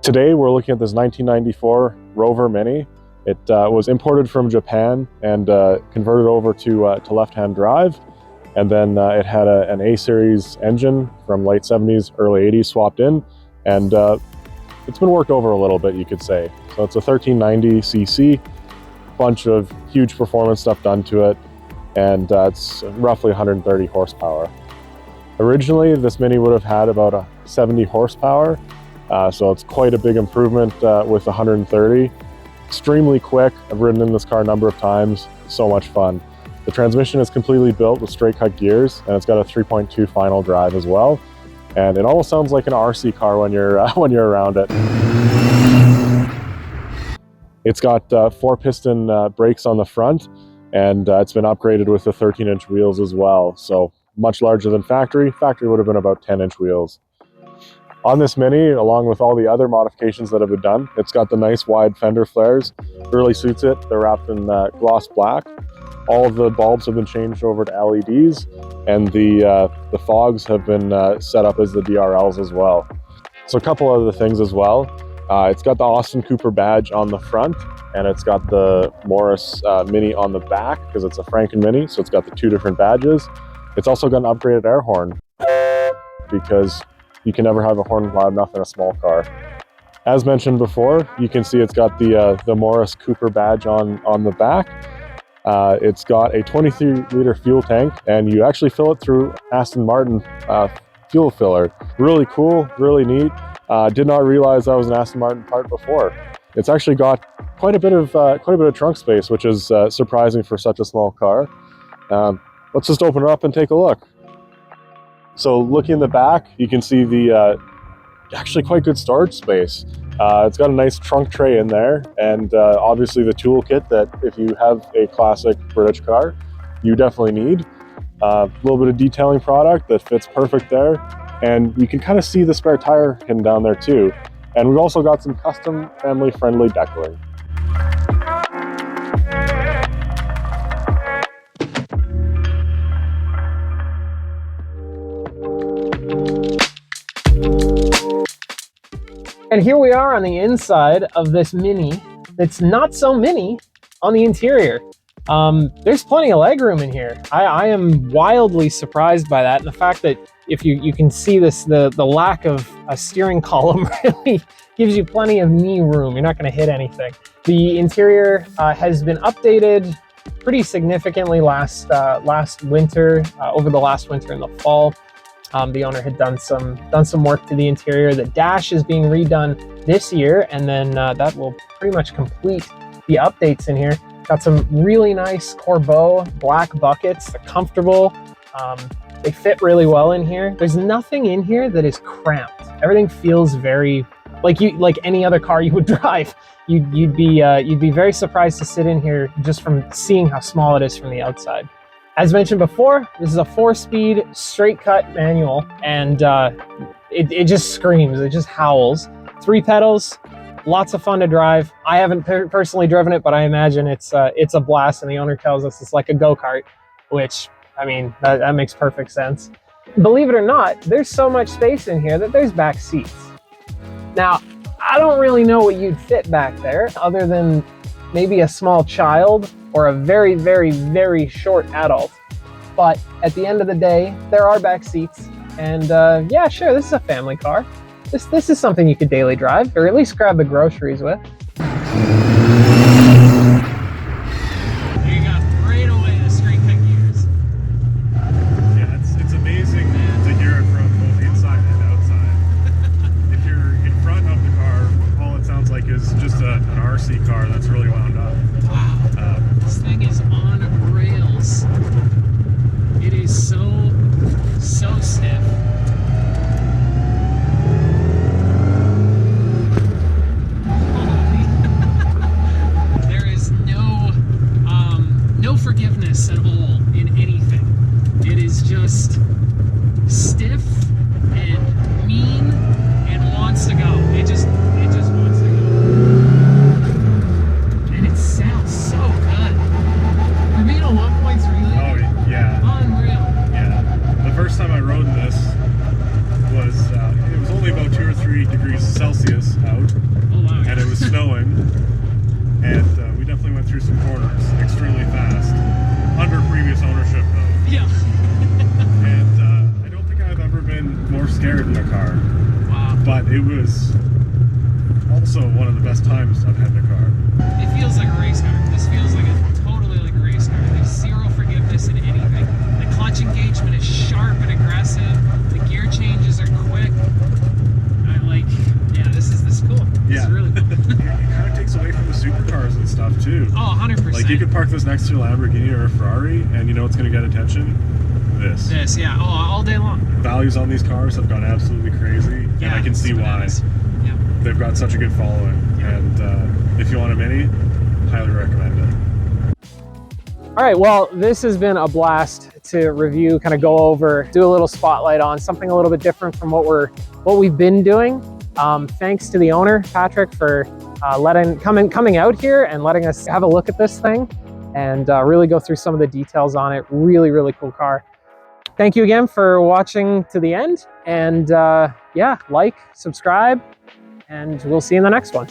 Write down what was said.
Today we're looking at this 1994 Rover Mini. It was imported from Japan and converted over to left-hand drive, and then it had an A-series engine from late 70s, early 80s swapped in, and it's been worked over a little bit, you could say. So it's a 1390cc, bunch of huge performance stuff done to it, and it's roughly 130 horsepower. Originally, this Mini would have had about 70 horsepower, so it's quite a big improvement with 130. Extremely quick. I've ridden in this car a number of times. So much fun. The transmission is completely built with straight cut gears, and it's got a 3.2 final drive as well. And it almost sounds like an RC car when you're around it. It's got 4-piston brakes on the front, and it's been upgraded with the 13-inch wheels as well. So much larger than factory. Factory would have been about 10-inch wheels. On this Mini, along with all the other modifications that have been done, it's got the nice wide fender flares. Really suits it. They're wrapped in gloss black. All of the bulbs have been changed over to LEDs, and the fogs have been set up as the DRLs as well. So a couple other things as well. It's got the Austin Cooper badge on the front, and it's got the Morris Mini on the back because it's a Franken Mini, so it's got the 2 different badges. It's also got an upgraded air horn because you can never have a horn loud enough in a small car. As mentioned before, you can see it's got the Morris Cooper badge on the back. It's got a 23-liter fuel tank, and you actually fill it through Aston Martin fuel filler. Really cool, really neat. Did not realize that was an Aston Martin part before. It's actually got quite a bit of trunk space, which is surprising for such a small car. Let's just open it up and take a look. So looking in the back, you can see the actually quite good storage space. It's got a nice trunk tray in there, and obviously the toolkit that if you have a classic British car, you definitely need. A little bit of detailing product that fits perfect there, and you can kind of see the spare tire hidden down there too. And we've also got some custom family-friendly deckling. And here we are on the inside of this Mini. It's not so mini on the interior. There's plenty of legroom in here. I am wildly surprised by that, and the fact that if you can see this, the lack of a steering column really gives you plenty of knee room. You're not going to hit anything. The interior has been updated pretty significantly last winter, over the last winter and the fall. The owner had done some work to the interior. The dash is being redone this year, and then that will pretty much complete the updates in here. Got some really nice Corbeau black buckets. They're comfortable. They fit really well in here. There's nothing in here that is cramped. Everything feels very like any other car you would drive. You'd be very surprised to sit in here just from seeing how small it is from the outside. As mentioned before, this is a 4-speed straight cut manual, and it just screams, it just howls. 3 pedals, lots of fun to drive. I haven't personally driven it, but I imagine it's a blast, and the owner tells us it's like a go-kart, which, I mean, that makes perfect sense. Believe it or not, there's so much space in here that there's back seats. Now, I don't really know what you'd fit back there other than maybe a small child or a very, very, very short adult. But at the end of the day, there are back seats. And yeah, sure, this is a family car. This is something you could daily drive, or at least grab the groceries with. You got right away the straight cut gears. Yeah, it's amazing to hear it from both inside and outside. If you're in front of the car, all it sounds like is just an RC car that's really wound up. Wow, this thing is on rails. It is so stiff. There is no forgiveness at all in anything. It is just stiff and mean and wants to go. It just wants to go. And it sounds so good. For being a 1.3 liter. Oh yeah. Unreal. Yeah. The first time I rode this was it was only about 2 or 3 degrees Celsius out, it was also one of the best times I've had in a car. It feels like a race car. This feels like totally like a race car. There's zero forgiveness in anything. The clutch engagement is sharp and aggressive. The gear changes are quick. This is cool. This is really cool. It kind of takes away from the supercars and stuff too. Oh, 100%. Like you could park this next to a Lamborghini or a Ferrari, and you know what's going to get attention? This, yeah. Oh, all day long. Values on these cars have gone absolutely crazy, and I can see why. Yeah. They've got such a good following, and if you want a Mini, highly recommend it. All right, well, this has been a blast to review, kind of go over, do a little spotlight on something a little bit different from what we've been doing. Thanks to the owner, Patrick, for coming out here and letting us have a look at this thing and really go through some of the details on it. Really, really cool car. Thank you again for watching to the end, and yeah, like, subscribe, and we'll see you in the next one.